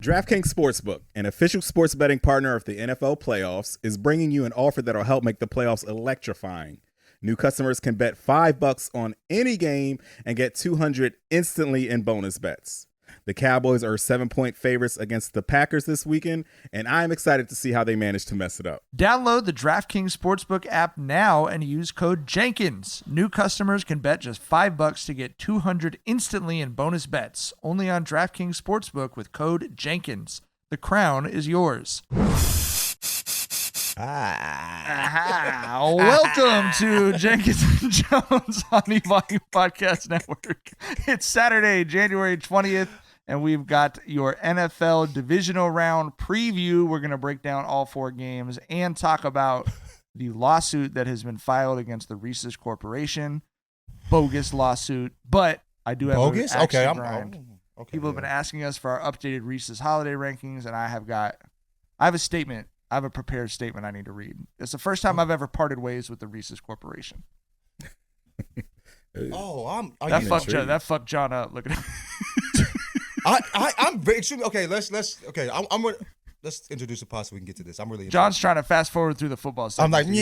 DraftKings Sportsbook, an official sports betting partner of the NFL playoffs, is bringing you an offer that'll help make the playoffs electrifying. New customers can bet $5 on any game and get $200 instantly in bonus bets. The Cowboys are 7-point favorites against the Packers this weekend, and I'm excited to see how they manage to mess it up. Download the DraftKings Sportsbook app now and use code Jenkins. New customers can bet just $5 to get $200 instantly in bonus bets. Only on DraftKings Sportsbook with code Jenkins. The crown is yours. Welcome to Jenkins and Jonez on the Volume Podcast Network. It's Saturday, January 20th, and we've got your NFL Divisional Round preview. We're going to break down all four games and talk about the lawsuit that has been filed against the Reese Corporation. Bogus lawsuit, but I do have bogus. Okay, okay. People have been asking us for our updated Reese's holiday rankings, and I have a statement. I have a prepared statement I need to read. It's the first time I've ever parted ways with the Reese Corporation. That fucked John up. Look at him. I'm very extremely okay. Let's introduce a pod so we can get to this. I'm really John's trying to fast forward through the football segment. I'm like,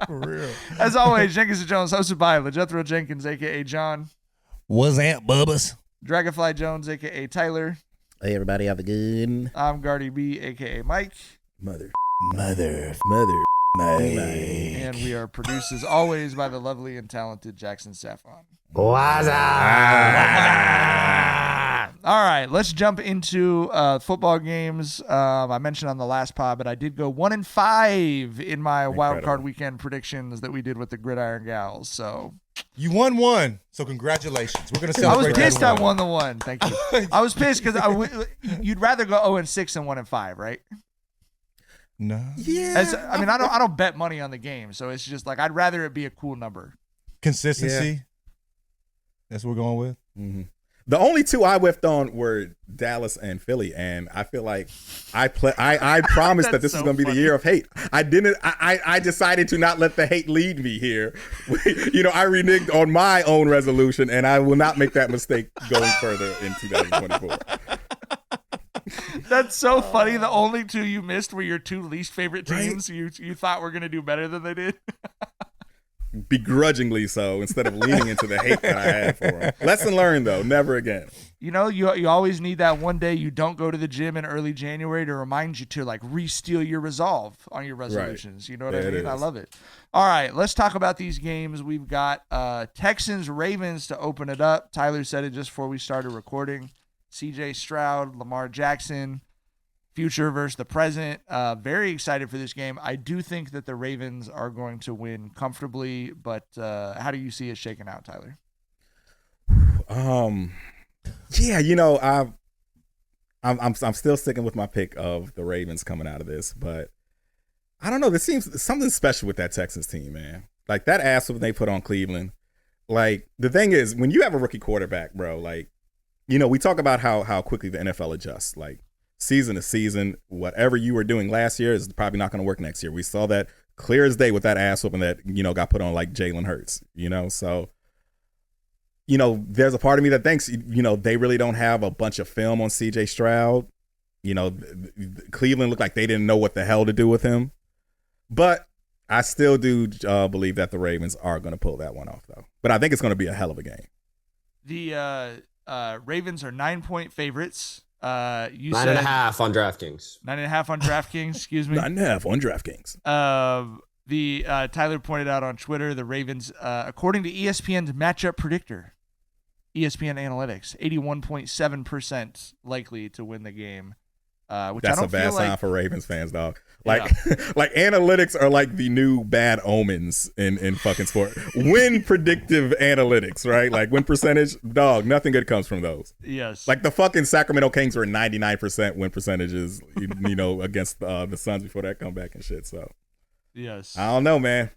for real. As always, Jenkins and Jonez, hosted by LeJethro Jenkins, aka John. What's that, Bubbas? Dragonfly Jones, aka Tyler. Hey, everybody, have a good. I'm Gardy B, a.k.a. Mike. Mother. And we are produced, as always, by the lovely and talented Jackson Saffron. What's up? All right, let's jump into football games. I mentioned on the last pod, but I did go 1-5 in my wild card weekend predictions that we did with the Gridiron Gals. So you won one, so congratulations. We're gonna celebrate. I was pissed I won the one. Thank you. I was pissed because you'd rather go 0-6 than 1-5, right? No. Yeah. I don't bet money on the game, so it's just like I'd rather it be a cool number. Consistency. Yeah. That's what we're going with. Mm-hmm. The only two I whiffed on were Dallas and Philly, and I feel like I promised that this was going to be the year of hate. I decided to not let the hate lead me here. I reneged on my own resolution, and I will not make that mistake going further in 2024. That's so funny. The only two you missed were your two least favorite teams. Right? You thought were going to do better than they did. Begrudgingly so, instead of leaning into the hate that I had for them. Lesson learned, though. Never again. You always need that one day you don't go to the gym in early January to remind you to re-steal your resolve on your resolutions. Right. You know what I mean? I love it. All right, let's talk about these games. We've got Texans-Ravens to open it up. Tyler said it just before we started recording. CJ Stroud, Lamar Jackson, future versus the present. Very excited for this game. I do think that the Ravens are going to win comfortably, but how do you see it shaking out, Tyler? Yeah, I'm still sticking with my pick of the Ravens coming out of this, but I don't know. There seems something special with that Texans team, man. Like that ass when they put on Cleveland. Like the thing is, when you have a rookie quarterback, bro, we talk about how quickly the NFL adjusts. Like season to season, whatever you were doing last year is probably not going to work next year. We saw that clear as day with that ass whooping that, got put on like Jalen Hurts, so, there's a part of me that thinks, they really don't have a bunch of film on CJ Stroud. Cleveland looked like they didn't know what the hell to do with him, but I still do believe that the Ravens are going to pull that one off though. But I think it's going to be a hell of a game. The Ravens are 9-point favorites. 9.5 on DraftKings. 9.5 on DraftKings. Excuse me. 9.5 on DraftKings. Tyler pointed out on Twitter the Ravens, according to ESPN's matchup predictor, ESPN Analytics, 81.7% likely to win the game. Which that's I don't a bad feel sign for Ravens fans, dog. Like analytics are like the new bad omens in fucking sport. Win predictive analytics, right? Like win percentage, dog. Nothing good comes from those. Yes. Like the fucking Sacramento Kings were 99% win percentages, against the Suns before that comeback and shit. So, yes. I don't know, man.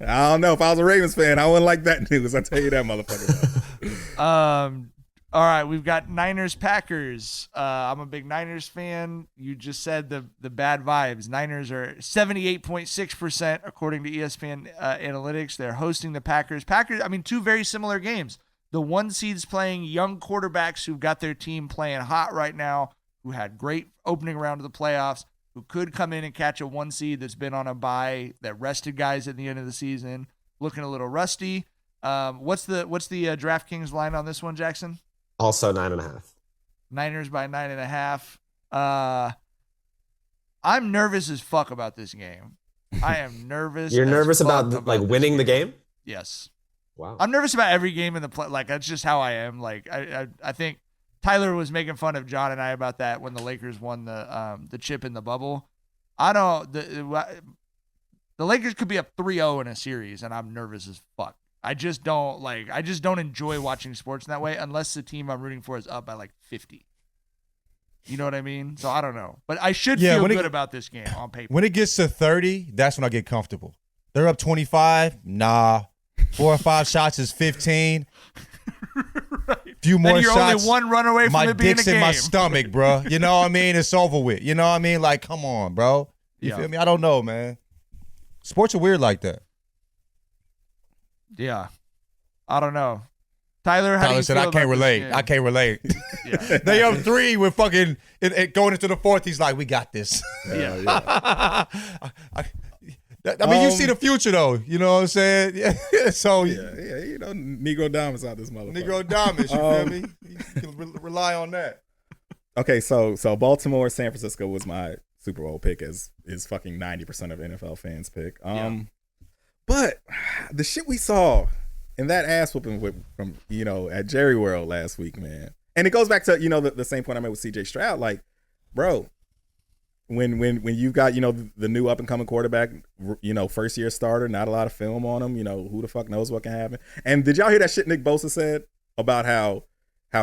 I don't know. If I was a Ravens fan, I wouldn't like that news. I tell you that, motherfucker. All right, we've got Niners-Packers. I'm a big Niners fan. You just said the bad vibes. Niners are 78.6% according to ESPN Analytics. They're hosting the Packers. Packers, two very similar games. The 1 seeds playing young quarterbacks who've got their team playing hot right now, who had great opening round of the playoffs, who could come in and catch a 1 seed that's been on a bye, that rested guys at the end of the season, looking a little rusty. What's the DraftKings line on this one, Jackson? Also 9.5. Niners by 9.5. I'm nervous as fuck about this game. I am nervous. You're nervous about like winning the game? Yes. Wow. I'm nervous about every game in the play. Like, that's just how I am. Like, I think Tyler was making fun of John and I about that when the Lakers won the chip in the bubble. The Lakers could be up 3-0 in a series, and I'm nervous as fuck. I just don't enjoy watching sports in that way unless the team I'm rooting for is up by like 50. You know what I mean? So I don't know. But I should feel good about this game on paper. When it gets to 30, that's when I get comfortable. They're up 25. Nah. 4 or 5 shots is 15. Right. Few more then you're shots. Only one run away from it being a game. My dick's in my stomach, bro. You know what I mean? It's over with. You know what I mean? Like, come on, bro. You feel me? I don't know, man. Sports are weird like that. Yeah. I don't know. Tyler, how do you said, feel I can't about relate. this game? I can't relate. Yeah. They up 3 with fucking going into the 4th. He's like, we got this. Yeah. I mean, you see the future, though. You know what I'm saying? Yeah. So, Yeah, you know, Negro Diamonds out this motherfucker. Negro Diamonds, you feel me? You can rely on that. Okay, so Baltimore, San Francisco was my Super Bowl pick, as is fucking 90% of NFL fans pick. But the shit we saw in that ass whooping from at Jerry World last week, man, and it goes back to the same point I made with CJ Stroud. Like, bro, when you got the new up and coming quarterback, first year starter, not a lot of film on him, who the fuck knows what can happen. And did y'all hear that shit Nick Bosa said about how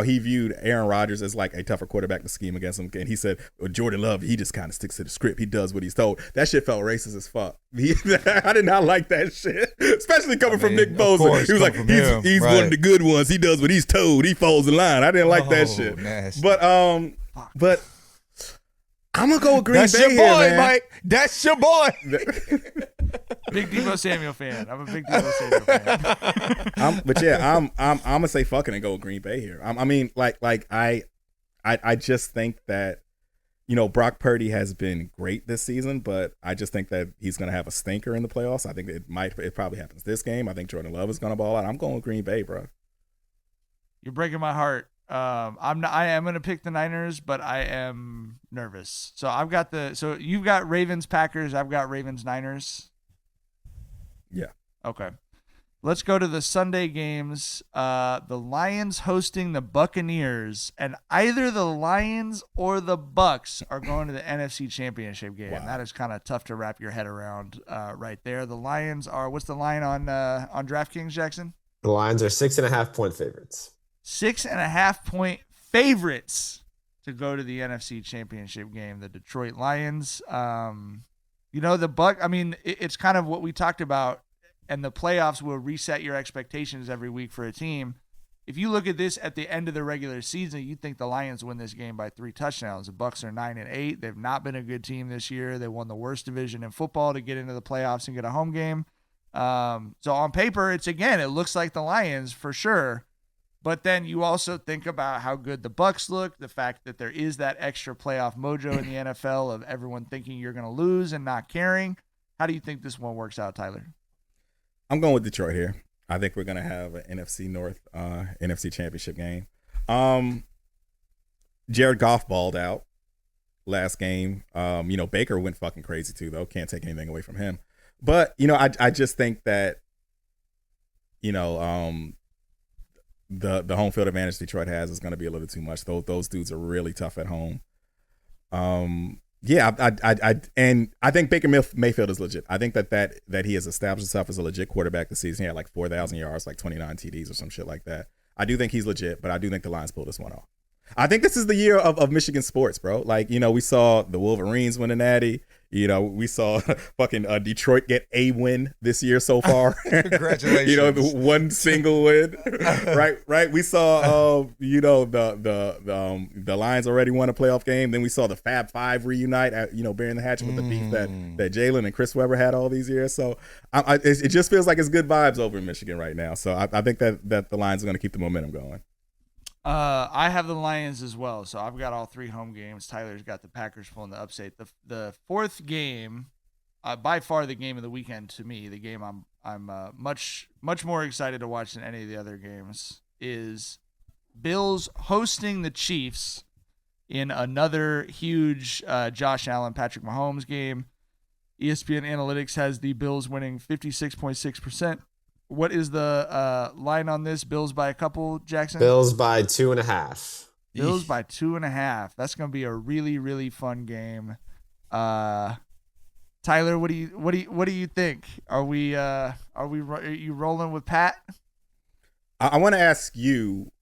he viewed Aaron Rodgers as like a tougher quarterback to scheme against him? And he said, Jordan Love, he just kind of sticks to the script. He does what he's told. That shit felt racist as fuck. I did not like that shit, especially coming from Nick Bosa. He was like, he's one of the good ones. He does what he's told. He follows in line. I didn't like that shit. Nasty. But I'm gonna go with Green That's Bay your boy, here, man. Mike. That's your boy. Big Deebo Samuel fan. I'm a big Deebo Samuel fan. I'm gonna say fucking and go with Green Bay here. I just think that Brock Purdy has been great this season, but I just think that he's gonna have a stinker in the playoffs. I think it probably happens this game. I think Jordan Love is gonna ball out. I'm going with Green Bay, bro. You're breaking my heart. I am gonna pick the Niners, but I am nervous. So you've got Ravens Packers. I've got Ravens Niners. Yeah. Okay. Let's go to the Sunday games. The Lions hosting the Buccaneers, and either the Lions or the Bucs are going to the NFC Championship game. Wow. That is kind of tough to wrap your head around right there. The Lions are, what's the line on DraftKings, Jackson? The Lions are 6.5 point favorites. 6.5 point favorites to go to the NFC Championship game. The Detroit Lions. The Buck. I mean, it's kind of what we talked about, and the playoffs will reset your expectations every week for a team. If you look at this at the end of the regular season, you'd think the Lions win this game by 3 touchdowns. The Bucs are 9-8. They've not been a good team this year. They won the worst division in football to get into the playoffs and get a home game. So on paper, it looks like the Lions for sure. But then you also think about how good the Bucs look, the fact that there is that extra playoff mojo in the NFL of everyone thinking you're going to lose and not caring. How do you think this one works out, Tyler? I'm going with Detroit here. I think we're going to have an NFC North, NFC Championship game. Jared Goff balled out last game. Baker went fucking crazy too, though. Can't take anything away from him. But, I just think that, the home field advantage Detroit has is going to be a little too much. Those dudes are really tough at home. I think Baker Mayfield is legit. I think that he has established himself as a legit quarterback this season. He had like 4,000 yards, like 29 TDs or some shit like that. I do think he's legit, but I do think the Lions pulled this one off. I think this is the year of Michigan sports, bro. Like, we saw the Wolverines win a natty. We saw fucking Detroit get a win this year so far. Congratulations. The one single win. Right. We saw the Lions already won a playoff game. Then we saw the Fab Five reunite at, bearing the hatchet with the beef that Jalen and Chris Webber had all these years. So it just feels like it's good vibes over in Michigan right now. So I think that the Lions are going to keep the momentum going. I have the Lions as well, so I've got all 3 home games. Tyler's got the Packers pulling the upset. The fourth game, by far the game of the weekend to me, the game I'm much more excited to watch than any of the other games, is Bills hosting the Chiefs in another huge Josh Allen, Patrick Mahomes game. ESPN Analytics has the Bills winning 56.6%. What is the line on this? Bills by a couple, Jackson? Bills by 2.5. Bills by 2.5. That's going to be a really, really fun game. Tyler, what do you think? Are you rolling with Pat? I want to ask you,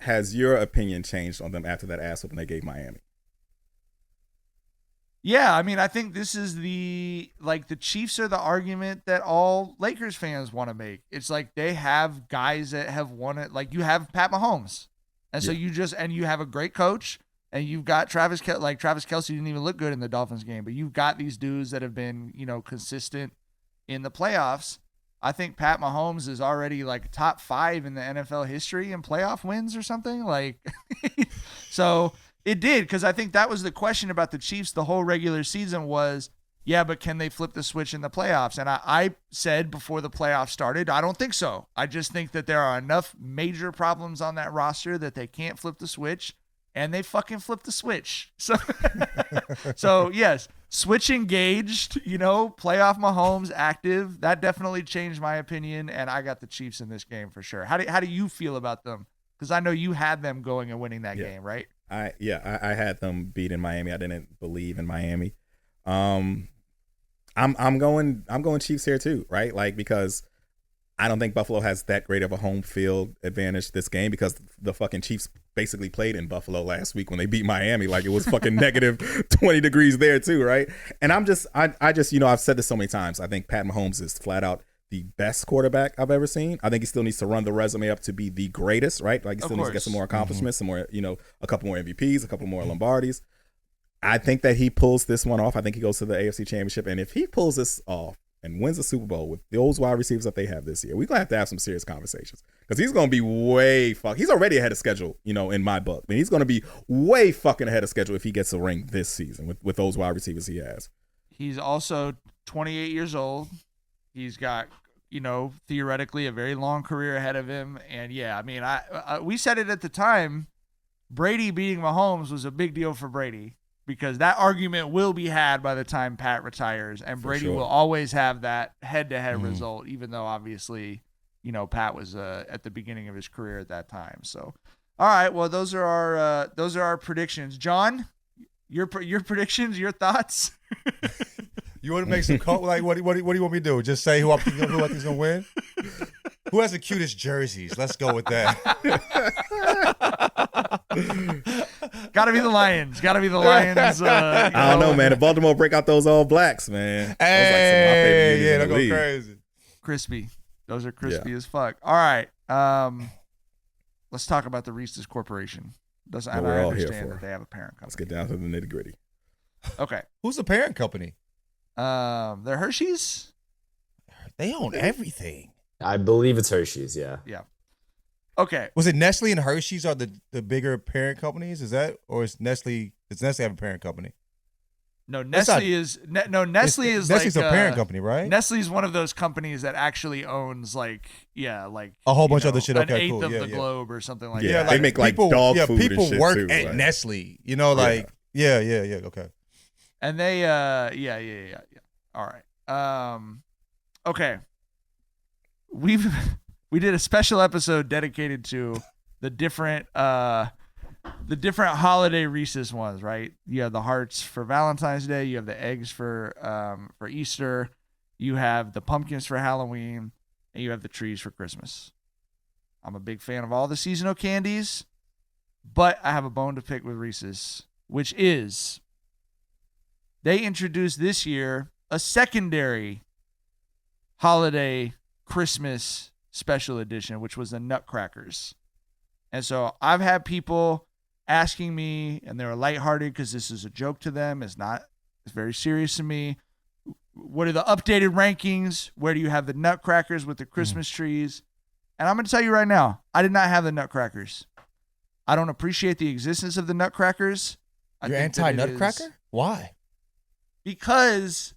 has your opinion changed on them after that ass whooping they gave Miami? Yeah, I mean, I think this is the Chiefs are the argument that all Lakers fans want to make. It's like they have guys that have won it. Like you have Pat Mahomes, and so you have a great coach, and you've got Travis Kelce didn't even look good in the Dolphins game, but you've got these dudes that have been consistent in the playoffs. I think Pat Mahomes is already like top 5 in the NFL history in playoff wins or something like. So. It did, because I think that was the question about the Chiefs the whole regular season was, yeah, but can they flip the switch in the playoffs? And I said before the playoffs started, I don't think so. I just think that there are enough major problems on that roster that they can't flip the switch, and they fucking flipped the switch. So yes, switch engaged, playoff Mahomes active. That definitely changed my opinion, and I got the Chiefs in this game for sure. How do you feel about them? Because I know you had them going and winning that game, right? I had them beating Miami. I didn't believe in Miami. I'm going Chiefs here too, right? Like, because I don't think Buffalo has that great of a home field advantage this game, because the fucking Chiefs basically played in Buffalo last week when they beat Miami. Like, it was fucking negative 20 degrees there too, right? And I just I've said this so many times. I think Pat Mahomes is flat out the best quarterback I've ever seen. I think he still needs to run the resume up to be the greatest, right? Like, he still needs to get some more accomplishments, some more, a couple more MVPs, a couple more Lombardis. I think that he pulls this one off. I think he goes to the AFC Championship. And if he pulls this off and wins the Super Bowl with those wide receivers that they have this year, we're going to have some serious conversations, because he's going to be he's already ahead of schedule, in my book. I mean, he's going to be way fucking ahead of schedule if he gets a ring this season with those wide receivers he has. He's also 28 years old. He's got, theoretically a very long career ahead of him. And yeah, I mean, we said it at the time, Brady beating Mahomes was a big deal for Brady, because that argument will be had by the time Pat retires, and Brady will always have that head-to-head result, even though obviously, Pat was at the beginning of his career at that time. So, all right, well, those are our predictions. John, your predictions, your thoughts? You want to make some call? Like, what do you want me to do? Just say who I think is gonna win? Who has the cutest jerseys? Let's go with that. Gotta be the Lions. I don't know, man. If Baltimore break out those all blacks, man. Hey, yeah, they'll go crazy. Crispy. Those are crispy as fuck. All right. Let's talk about the Reese's Corporation. I understand that they have a parent company. Let's get down to the nitty gritty. Okay. Who's the parent company? They're Hershey's. They own everything. I believe it's Hershey's, yeah. Yeah. Okay. Was it Nestle and Hershey's are the bigger parent companies? Is that, or is Nestle? Does Nestle have a parent company? No, Nestle is Nestle's like a parent company, right? Nestle's one of those companies that actually owns like a whole bunch of other shit. Okay, an eighth cool. of the globe or something like that. Yeah, they make like dog food people and shit work too, at like. Nestle. Yeah. Okay. And they yeah. All right. Okay. We did a special episode dedicated to the different holiday Reese's ones, right? You have the hearts for Valentine's Day, you have the eggs for Easter, you have the pumpkins for Halloween, and you have the trees for Christmas. I'm a big fan of all the seasonal candies, But I have a bone to pick with Reese's, which is they introduced this year a secondary holiday Christmas special edition, which was the Nutcrackers. And so I've had people asking me, and they're lighthearted because this is a joke to them. It's very serious to me. What are the updated rankings? Where do you have the Nutcrackers with the Christmas trees? And I'm going to tell you right now, I did not have the Nutcrackers. I don't appreciate the existence of the Nutcrackers. You're anti-Nutcracker? Why? Because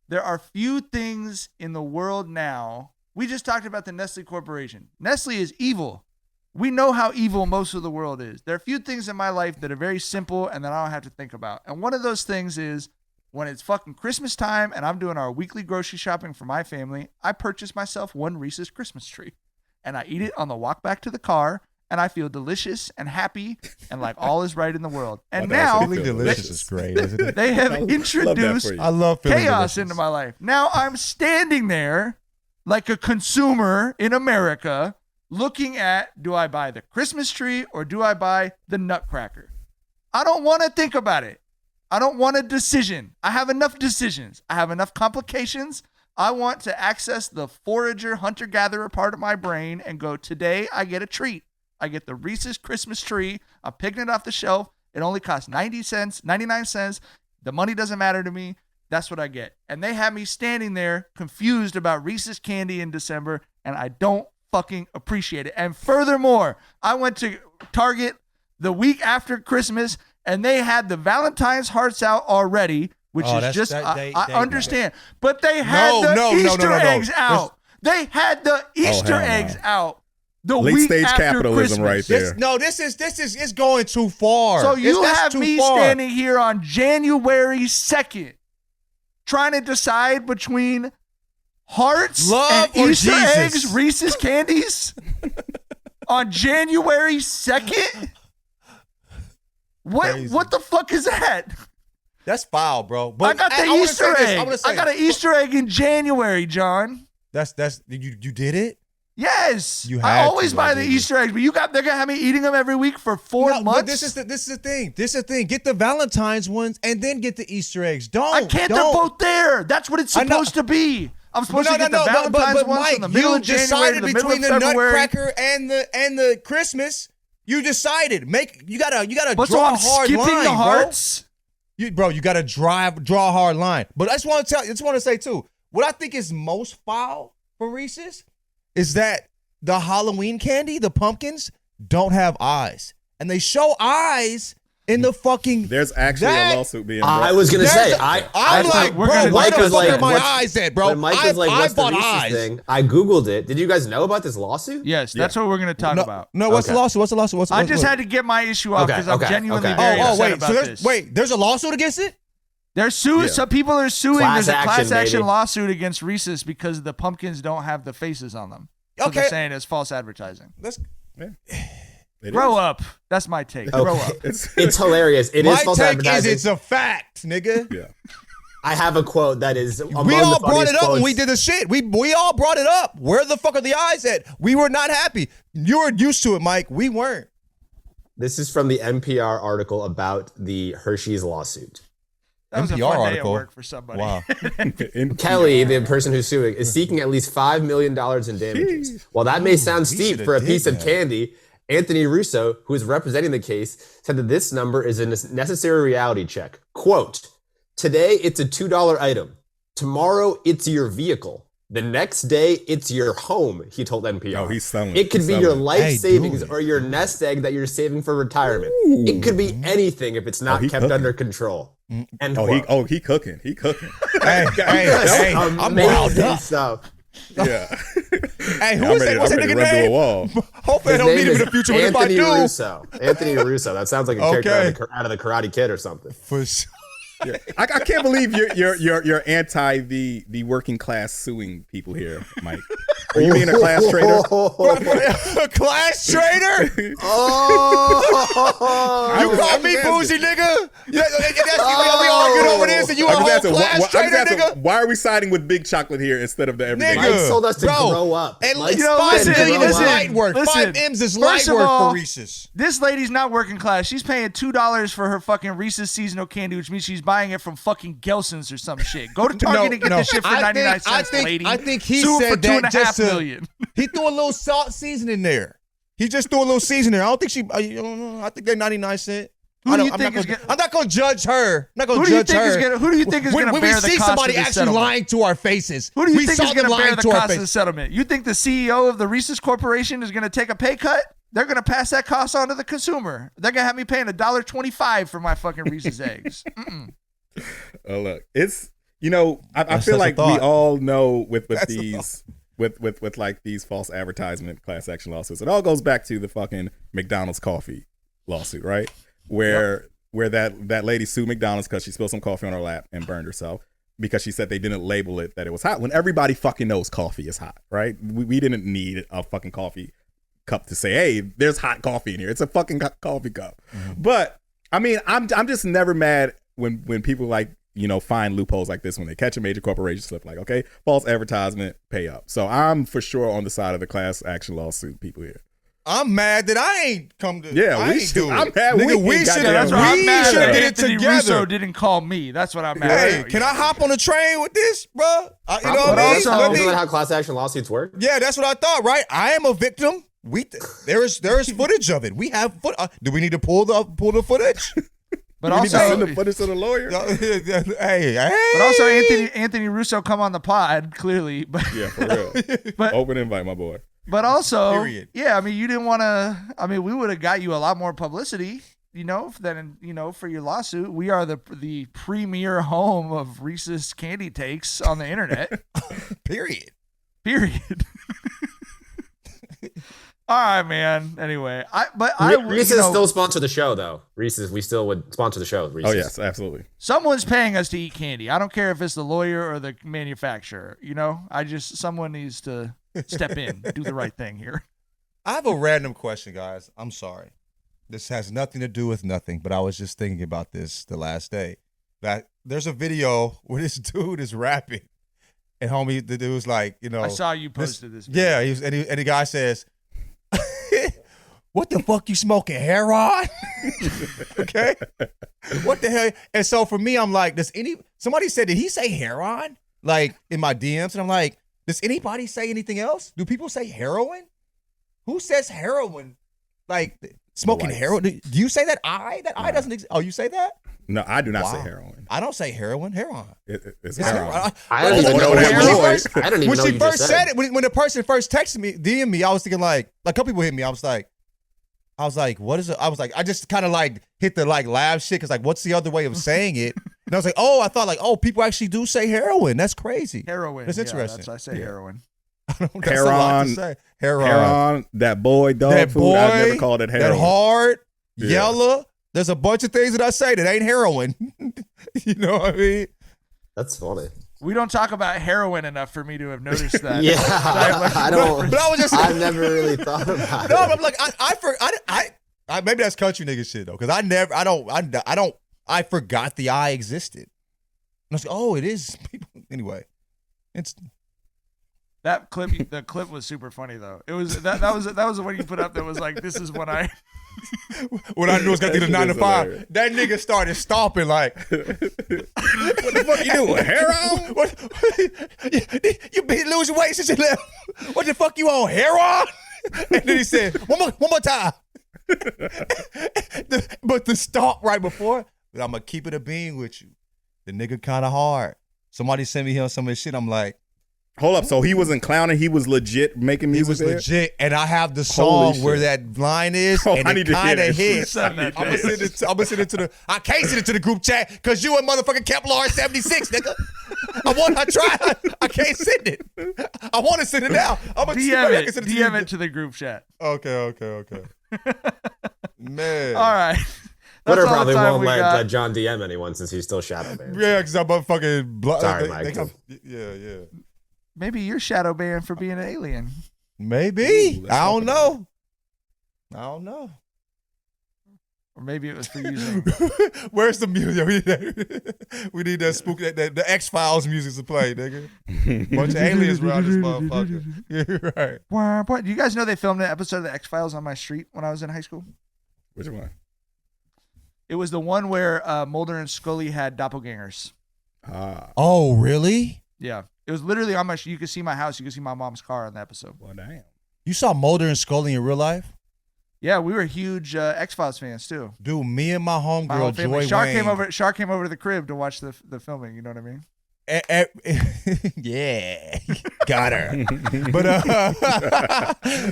there are few things in the world now. We just talked about the Nestle Corporation. Nestle is evil. We know how evil most of the world is. There are a few things in my life that are very simple and that I don't have to think about. And one of those things is when it's fucking Christmas time and I'm doing our weekly grocery shopping for my family, I purchase myself one Reese's Christmas tree. And I eat it on the walk back to the car. And I feel delicious and happy and like all is right in the world. And now feeling delicious is great, isn't it? They have introduced I love feeling chaos delicious into my life. Now I'm standing there like a consumer in America looking at, do I buy the Christmas tree or do I buy the Nutcracker? I don't want to think about it. I don't want a decision. I have enough decisions. I have enough complications. I want to access the forager, hunter-gatherer part of my brain and go, today I get a treat. I get the Reese's Christmas tree. I'm picking it off the shelf. It only costs 90 cents, 99 cents. The money doesn't matter to me. That's what I get. And they have me standing there confused about Reese's candy in December, and I don't fucking appreciate it. And furthermore, I went to Target the week after Christmas, and they had the Valentine's hearts out already, which is just, I understand. But they had the Easter eggs out. They had the Easter eggs out. The late week stage after capitalism Christmas. right there. This is it's going too far. So you have me far. standing here on January 2nd trying to decide between hearts Love and or Easter Jesus? eggs, Reese's candies on January 2nd? What the fuck is that? That's foul, bro. But I got the Easter egg. I got an Easter egg in January, John. That's you did it? Yes, You I had always to, buy I the didn't. Easter eggs, but they're gonna have me eating them every week for 4 months. But this is the thing. This is the thing. Get the Valentine's ones and then get the Easter eggs. I can't. They're both there. That's what it's supposed to be. I'm supposed to get the Valentine's ones Mike, from the middle of January to the middle of between the February. Nutcracker and the Christmas. You decided. You gotta But draw so I'm a hard skipping line, the hearts. bro. You gotta draw a hard line. But I just want to say too. What I think is most foul for Reese's is that the Halloween candy, the pumpkins, don't have eyes. And they show eyes in the fucking... There's actually a lawsuit being brought. I was going to say, I'm like, bro, where the fuck are my eyes at, bro? When Mike was like, what's the bought Reese's eyes. thing? I Googled it. Did you guys know about this lawsuit? Yes, that's what we're going to talk about. No, what's the lawsuit? I just had to get my issue off because I'm genuinely very upset about this. There's a lawsuit against it? They're suing. Some people are suing. Class There's a class action, action baby. lawsuit against Reese's because the pumpkins don't have the faces on them. So they're saying it's false advertising. Grow up. That's my take. Grow up. It's hilarious. It is false advertising. My take is it's a fact, nigga. Yeah. I have a quote that is among We the all brought funniest it up when quotes. we did the shit. We all brought it up. Where the fuck are the eyes at? We were not happy. You were used to it, Mike. We weren't. This is from the NPR article about the Hershey's lawsuit. That was a NPR fun day article. at work for somebody. Wow. Kelly, the person who's suing, is seeking at least $5 million in damages. While that may sound steep should've for a did piece of that. candy, Anthony Russo, who is representing the case, said that this number is a necessary reality check. Quote, today it's a $2 item. Tomorrow it's your vehicle. The next day it's your home, he told NPR. Oh, he's selling. It could He's be selling. your life Hey, savings dude. or your nest egg that you're saving for retirement. It could be anything if it's not he kept cooking. under control. And He cooking. He cooking. hey, I'm riled up. Stuff. Yeah. Hey, who I'm is that? ready, What's I'm that ready to nigga run through a name? wall. Hopefully I His don't meet name him in is the future, but if I Anthony do. Russo. Anthony Russo. That sounds like a character out of the Karate Kid or something. For sure. Yeah. I can't believe you're anti the working class suing people here, Mike. Or you mean a class trader? A class trader? You call me bougie, nigga? Yeah, we arguing over this, and you a whole class trader, nigga? Why are we siding with Big Chocolate here instead of the everyday? Mike told us to grow up. And Mike, listen, light work. Listen, 5 M's is light work for Reese's. This lady's not working class. She's paying $2 for her fucking Reese's seasonal candy, which means she's buying it from fucking Gelson's or some shit. Go to Target and get this shit for 99 cents, lady. I think he Sue said for that $2.5 just million. He threw a little salt seasoning there. He just threw a little seasoning there. I don't think she. I think they're 99 cents. I'm not going to judge her. I'm not going to judge her. Who do you think is going to bear the cost of this settlement? When we see somebody actually lying to our faces, who do you think is going to bear the cost of the settlement? You think the CEO of the Reese's Corporation is going to take a pay cut? They're going to pass that cost on to the consumer. They're going to have me paying $1.25 for my fucking Reese's eggs. Oh, look, it's, I feel like we all know with these with like these false advertisement class action lawsuits, it all goes back to the fucking McDonald's coffee lawsuit, right? Where that lady sued McDonald's because she spilled some coffee on her lap and burned herself because she said they didn't label it that it was hot, when everybody fucking knows coffee is hot, right? We didn't need a fucking coffee cup to say, hey, there's hot coffee in here. It's a fucking coffee cup. Mm-hmm. But I mean, I'm just never mad when people find loopholes like this when they catch a major corporation slip, like, okay, false advertisement, pay up. So I'm for sure on the side of the class action lawsuit people here. I'm mad that I ain't come to. Yeah, I'm mad. We should have did it together. Anthony Russo didn't call me. That's what I'm mad at. Hey, can I hop on the train with this, bro? You know what I mean? Isn't that how class action lawsuits work? Yeah, that's what I thought. Right? I am a victim. There is footage of it. We have do we need to pull the footage? But also, send the footage to the lawyer. Hey. But also, Anthony Russo come on the pod clearly. But yeah, for real. But open invite, my boy. But also, period. Yeah, I mean, you didn't want to. I mean, we would have got you a lot more publicity, than for your lawsuit. We are the premier home of Reese's candy takes on the internet. Period. All right, man. Anyway, Reese's still sponsor the show, though. Reese's, we still would sponsor the show. Reese's. Oh yes, absolutely. Someone's paying us to eat candy. I don't care if it's the lawyer or the manufacturer. Someone needs to step in, do the right thing here. I have a random question, guys. I'm sorry. This has nothing to do with nothing, but I was just thinking about this the last day. That there's a video where this dude is rapping, and homie, the dude was like, I saw you posted this video. Yeah, and the guy says, what the fuck you smoking, heroin? Okay. What the hell? And so for me, I'm like, somebody said, did he say heroin? Like in my DMs, and I'm like, does anybody say anything else? Do people say heroin? Who says heroin? Like smoking heroin? Do you say that? That I doesn't exist. Oh, you say that? No, I do not say heroin. I don't say heroin. Heroin. It's heroin. I don't even know what heroin. I don't even know. When she first said it, when the person first texted me, DM'd me, I was thinking like a couple people hit me. I was like, what is it? I was like, I just kind of like hit the like laugh shit because like, what's the other way of saying it? And I was like, I thought like, people actually do say heroin. That's crazy. Heroin. That's interesting. That's why I say heroin. That's a lot to say. Heroin. That boy dog that food. Boy, I've never called it heroin. That hard, yellow. There's a bunch of things that I say that ain't heroin. You know what I mean? That's funny. We don't talk about heroin enough for me to have noticed that. Yeah, I don't. But I was just. I've never really thought about it. No, I'm like, I maybe that's country nigga shit though, because I forgot the I existed. And I was like, it is. Anyway, it's. That clip, the clip was super funny though. It was that was the one you put up that was like, this is when I. When I knew it was gonna be the 9 to 5, hilarious. That nigga started stomping like, what the fuck you doing? Heroin? You been losing weight since you left. What the fuck you on, heroin? And then he said, one more time. But the stomp right before, I'm gonna keep it a bean with you. The nigga kind of hard. Somebody sent me some of his shit. I'm like, hold up. So he wasn't clowning. He was legit making music. He was legit. And I have the song where that line is. And I need it kind of hits. I'm going to send it to the, I can't send it to the group chat because you and motherfucking Kepler 76, nigga. I tried. I can't send it. I want to send it now. I'm going to DM it to the group chat. Okay. Man. All right. Twitter probably won't let John DM anyone since he's still shadow banned. Yeah, because I'm a fucking... Sorry, Mike. Yeah. Maybe you're shadow banned for being an alien. Maybe. I don't know. Or maybe it was for using. Where's the music? We need that spook, the X-Files music to play, nigga. Bunch of aliens around this motherfucker. Yeah, right. Do you guys know they filmed an episode of the X-Files on my street when I was in high school? Which one? It was the one where Mulder and Scully had doppelgangers. Oh, really? Yeah. It was literally on my you could see my house. You could see my mom's car on the episode. Well, damn. You saw Mulder and Scully in real life? Yeah, we were huge X-Files fans too. Dude, me and my homegirl, Joy Wayne. Shark came over to the crib to watch the filming. You know what I mean? Yeah, got her. But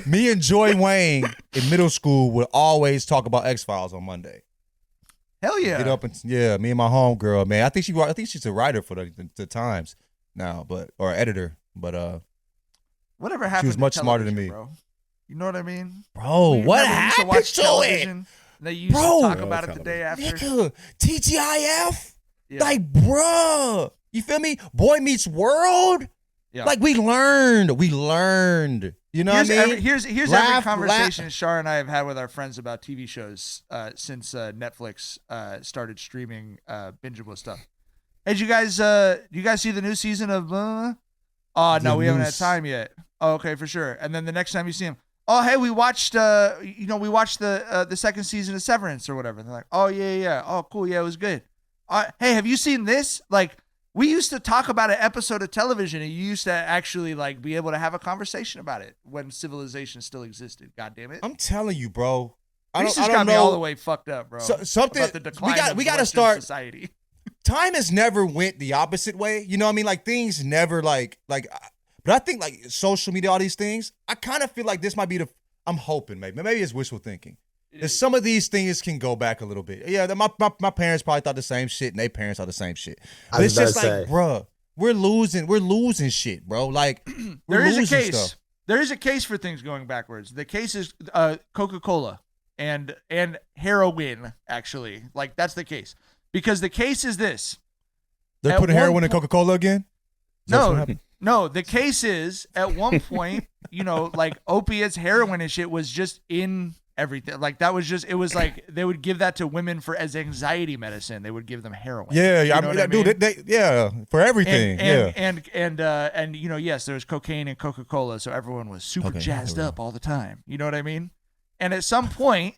me and Joy Wayne in middle school would always talk about X-Files on Monday. Hell yeah! Get up and me and my homegirl, man. I think she's a writer for the Times now, or editor. But whatever happened? She was much smarter than me, bro. You know what I mean? Bro, what happened to it? They used to talk about it the day after. Nigga, TGIF? Yeah. Like, bruh. You feel me? Boy Meets World? Yeah. Like, we learned. You know what I mean? Here's every conversation Shar and I have had with our friends about TV shows since Netflix started streaming bingeable stuff. Hey, do you guys see the new season of Oh, no, we haven't had time yet. Oh, okay, for sure. And then the next time you see him, oh, hey, we watched the second season of Severance or whatever. And they're like, oh, yeah. Oh, cool. Yeah, it was good. Hey, have you seen this? Like, we used to talk about an episode of television, and you used to actually like be able to have a conversation about it when civilization still existed. God damn it! I'm telling you, bro. Reese has got me all the way fucked up, bro. Something about the decline we got to start. Society. Time has never went the opposite way. You know what I mean? Like things never like. But I think like social media, all these things. I kind of feel like this might be I'm hoping maybe it's wishful thinking. Some of these things can go back a little bit. Yeah, my parents probably thought the same shit, and their parents thought the same shit. But it's just like, bruh, we're losing shit, bro. Like, there is a case. Stuff. There is a case for things going backwards. The case is Coca-Cola and heroin, actually. Like, that's the case. Because the case is this. They're putting heroin in Coca-Cola again? No, the case is, at one point, like, opiates, heroin and shit was just in everything. Like that was just, it was like they would give that to women as anxiety medicine. They would give them heroin. Yeah, I mean? Dude, for everything. And yes, there was cocaine and Coca-Cola, so everyone was super jazzed up all the time. You know what I mean? And at some point,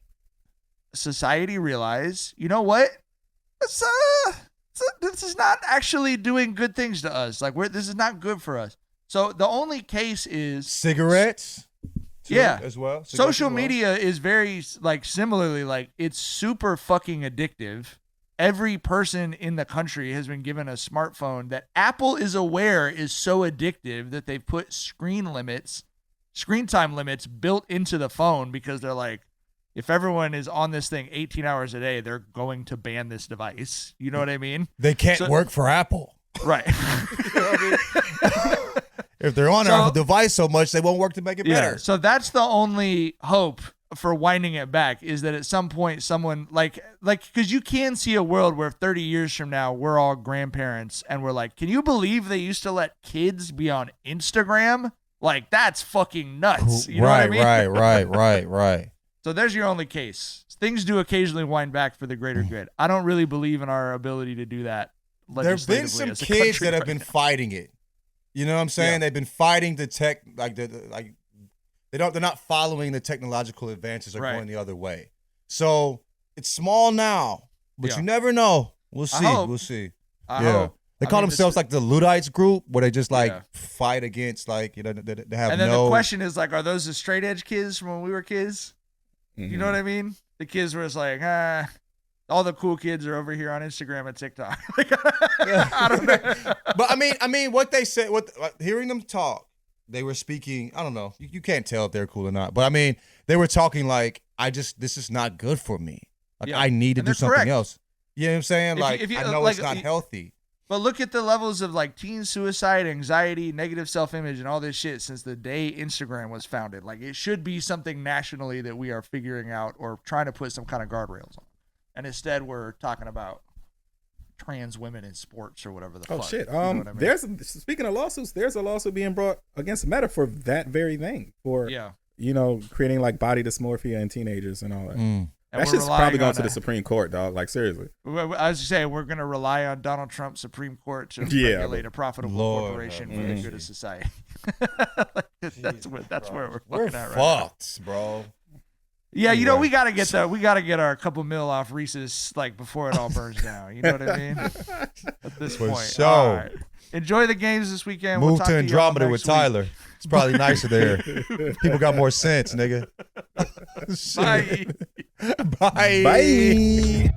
society realized, you know what? This is not actually doing good things to us. Like this is not good for us. So the only case is cigarettes. As well. Social media is very like similarly like it's super fucking addictive. Every person in the country has been given a smartphone that Apple is aware is so addictive that they've put screen time limits built into the phone because they're like, if everyone is on this thing 18 hours a day, they're going to ban this device. You know what I mean? They can't work for Apple. Right. You know what I mean? If they're on our device so much, they won't work to make it better. So that's the only hope for winding it back is that at some point someone like because you can see a world where 30 years from now we're all grandparents and we're like, can you believe they used to let kids be on Instagram? Like that's fucking nuts. You know what I mean? Right. So there's your only case. Things do occasionally wind back for the greater good. I don't really believe in our ability to do that. There have been some kids that have been fighting it. You know what I'm saying? Yeah. They've been fighting the tech, they're not following the technological advances or going the other way. So it's small now, but you never know. We'll see. We'll see. I hope. They call themselves like the Luddites group, where they just fight against they have And then the question is like, are those the straight edge kids from when we were kids? Mm-hmm. You know what I mean? The kids were just like, all the cool kids are over here on Instagram and TikTok. I don't know. But I mean, what they said, hearing them talk, they were speaking. I don't know. You can't tell if they're cool or not. But I mean, they were talking like, this is not good for me. Like I need to do something else. You know what I'm saying? I know it's not healthy. But look at the levels of like teen suicide, anxiety, negative self-image, and all this shit since the day Instagram was founded. Like it should be something nationally that we are figuring out or trying to put some kind of guardrails on. And instead we're talking about trans women in sports or whatever the Oh fuck. shit. You know what I mean? There's speaking of lawsuits, there's a lawsuit being brought against Meta for that very thing, for creating like body dysmorphia in teenagers and all that. That shit's probably going to the Supreme Court, dog. Like, seriously. I was saying, we're going to rely on Donald Trump's Supreme Court to regulate a profitable corporation for the good of society. That's where we're looking at right now. Fucked, bro. Yeah, you know, we gotta get our couple mil off Reese's like before it all burns down. You know what I mean? At this point. Sure. All right. Enjoy the games this weekend. Move to Andromeda with Tyler. It's probably nicer there. People got more sense, nigga. Bye. Bye. Bye.